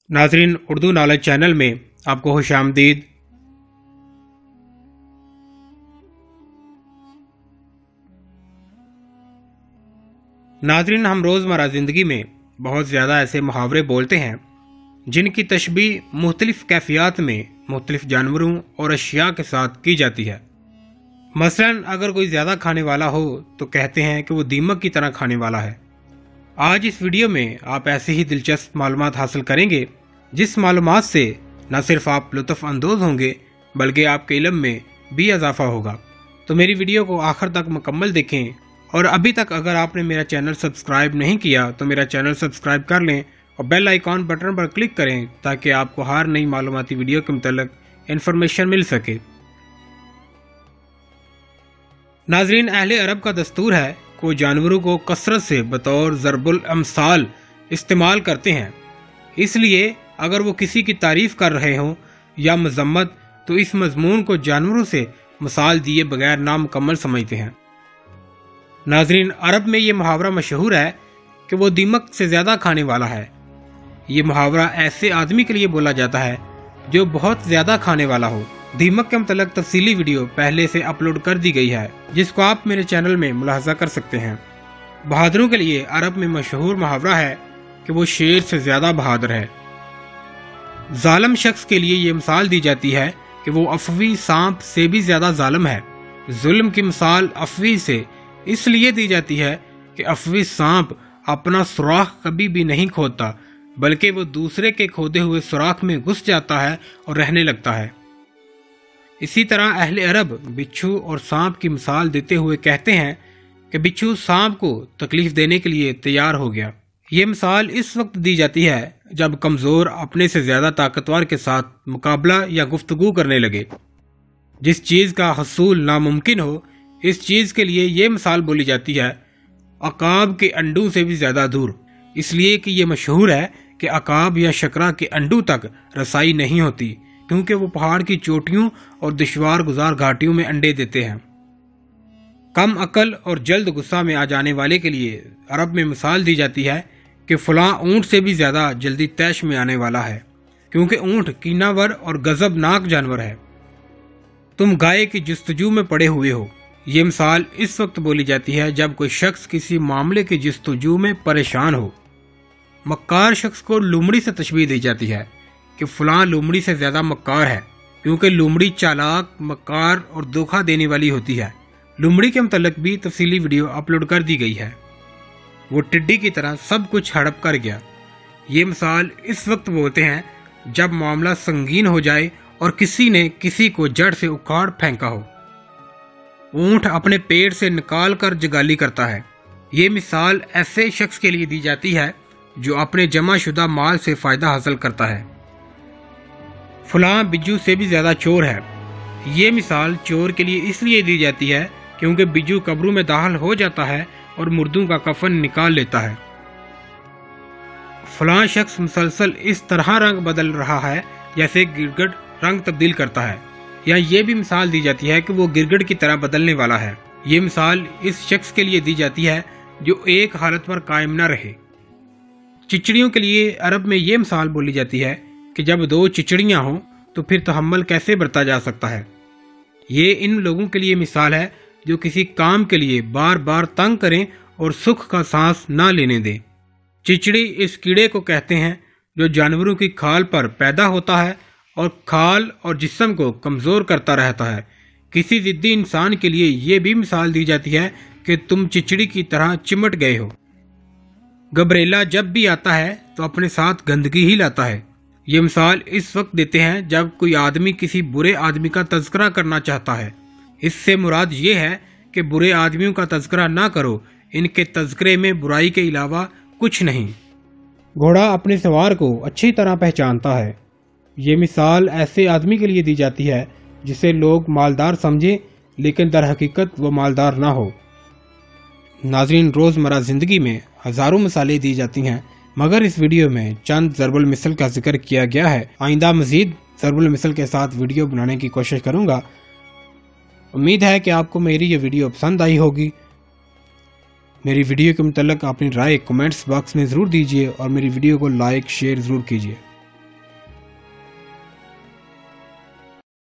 नाजरीन, Urdu knowledge channel में आपको खुश आमदीद। नाजरीन, हम रोज़मर्रा ज़िंदगी में बहुत ज़्यादा ऐसे मुहावरे बोलते हैं जिनकी तशबीह मुख्तलिफ कैफियत में मुख्तलिफ जानवरों और अशिया के साथ की जाती है। मसलन अगर कोई ज़्यादा खाने वाला हो तो कहते हैं कि वो दीमक की तरह खाने वाला है। आज इस वीडियो में आप ऐसे ही दिलचस्प मालूमात हासिल करेंगे जिस मालूमात से न सिर्फ आप लुत्फ़ अंदोज़ होंगे बल्कि आपके इल्म में भी इजाफा होगा। तो मेरी वीडियो को आखिर तक मुकम्मल देखें, और अभी तक अगर आपने मेरा चैनल सब्सक्राइब नहीं किया तो मेरा चैनल सब्सक्राइब कर लें और बेल आइकॉन बटन पर क्लिक करें ताकि आपको हर नई मालूमाती वीडियो के मुतल्लिक़ इन्फॉर्मेशन मिल सके। नाजरीन, अहले अरब का दस्तूर है कि वो जानवरों को कसरत से बतौर ज़रबुल अमसाल इस्तेमाल करते हैं। इसलिए अगर वो किसी की तारीफ़ कर रहे हों या मज़म्मत तो इस मज़मून को जानवरों से मिसाल दिए बगैर नामुकम्मल समझते हैं। नाजरीन, अरब में ये मुहावरा मशहूर है कि वो दीमक से ज़्यादा खाने वाला है। ये मुहावरा ऐसे आदमी के लिए बोला जाता है जो बहुत ज़्यादा खाने वाला हो। दीमक के मतलब तफसीली वीडियो पहले से अपलोड कर दी गई है जिसको आप मेरे चैनल में मुलाहजा कर सकते हैं। बहादुरों के लिए अरब में मशहूर मुहावरा है कि वो शेर से ज़्यादा बहादुर है। जालिम शख्स के लिए ये मिसाल दी जाती है कि वो अफवी सांप से भी ज़्यादा जालिम है। जुल्म की मिसाल अफवी से इसलिए दी जाती है कि अफवी सांप अपना सुराख कभी भी नहीं खोदता बल्कि वो दूसरे के खोदे हुए सुराख में घुस जाता है और रहने लगता है। इसी तरह अहले अरब बिच्छू और सांप की मिसाल देते हुए कहते हैं कि बिच्छू सांप को तकलीफ देने के लिए तैयार हो गया। ये मिसाल इस वक्त दी जाती है जब कमज़ोर अपने से ज़्यादा ताकतवर के साथ मुकाबला या गुफ्तगू करने लगे। जिस चीज़ का हसूल नामुमकिन हो, इस चीज़ के लिए ये मिसाल बोली जाती है अकाब के अंडों से भी ज़्यादा दूर, इसलिए कि ये मशहूर है कि अकाब या शकरा के अंडों तक रसाई नहीं होती क्योंकि वो पहाड़ की चोटियों और दुश्वार गुजार घाटियों में अंडे देते हैं। कम अकल और जल्द गुस्सा में आ जाने वाले के लिए अरब में मिसाल दी जाती है कि फलां ऊँट से भी ज़्यादा जल्दी तैश में आने वाला है क्योंकि ऊँट कीनावर और गज़बनाक जानवर है। तुम गाय की जस्तजू में पड़े हुए हो। ये मिसाल इस वक्त बोली जाती है जब कोई शख्स किसी मामले की जस्तजू में परेशान हो। मक्कार शख्स को लोमड़ी से तशबीह दी जाती है कि फलां लोमड़ी से ज़्यादा मक्कार है क्योंकि लोमड़ी चालाक, मक्कार और धोखा देने वाली होती है। लोमड़ी के मुतल्लिक़ भी तफसीली वीडियो अपलोड कर दी गई है। वो टिड्डी की तरह सब कुछ हड़प कर गया। ये मिसाल इस वक्त बोलते हैं जब मामला संगीन हो जाए और किसी ने किसी को जड़ से उखाड़ फेंका हो। ऊँट अपने पेड़ से निकाल कर जगाली करता है। ये मिसाल ऐसे शख्स के लिए दी जाती है जो अपने जमाशुदा माल से फ़ायदा हासिल करता है। फलां बिज्जू से भी ज़्यादा चोर है। ये मिसाल चोर के लिए इसलिए दी जाती है क्योंकि बिज्जू कब्रों में दाखिल हो जाता है और मुर्दों का कफन निकाल लेता है। फलां शख्स मुसलसल इस तरह रंग बदल रहा है जैसे गिरगिट रंग तब्दील करता है, या ये भी मिसाल दी जाती है कि वो गिरगिट की तरह बदलने वाला है। ये मिसाल इस शख्स के लिए दी जाती है जो एक हालत पर कायम न रहे। चिचड़ियों के लिए अरब में ये मिसाल बोली जाती है कि जब दो चिचड़ियाँ हों तो फिर तहम्मुल कैसे बरता जा सकता है। ये इन लोगों के लिए मिसाल है जो किसी काम के लिए बार बार तंग करें और सुख का सांस ना लेने दें। चिचड़ी इस कीड़े को कहते हैं जो जानवरों की खाल पर पैदा होता है और खाल और जिस्म को कमज़ोर करता रहता है। किसी ज़िद्दी इंसान के लिए ये भी मिसाल दी जाती है कि तुम चिचड़ी की तरह चिमट गए हो। गबरेला जब भी आता है तो अपने साथ गंदगी ही लाता है। ये मिसाल इस वक्त देते हैं जब कोई आदमी किसी बुरे आदमी का तज़किरा करना चाहता है। इससे मुराद ये है कि बुरे आदमियों का तज़किरा ना करो, इनके तज़किरे में बुराई के अलावा कुछ नहीं। घोड़ा अपने सवार को अच्छी तरह पहचानता है। ये मिसाल ऐसे आदमी के लिए दी जाती है जिसे लोग मालदार समझें लेकिन दर हकीकत वो मालदार ना हो। नाज़रीन, रोज़मर्रा ज़िंदगी में हज़ारों मिसालें दी जाती हैं मगर इस वीडियो में चंद ज़रबुल मिसल का जिक्र किया गया है। आइंदा मज़ीद ज़रबुल मिसल के साथ वीडियो बनाने की कोशिश करूँगा। उम्मीद है कि आपको मेरी ये वीडियो पसंद आई होगी। मेरी वीडियो के मुतल्लिक़ अपनी राय कमेंट्स बॉक्स में ज़रूर दीजिए और मेरी वीडियो को लाइक शेयर ज़रूर कीजिए।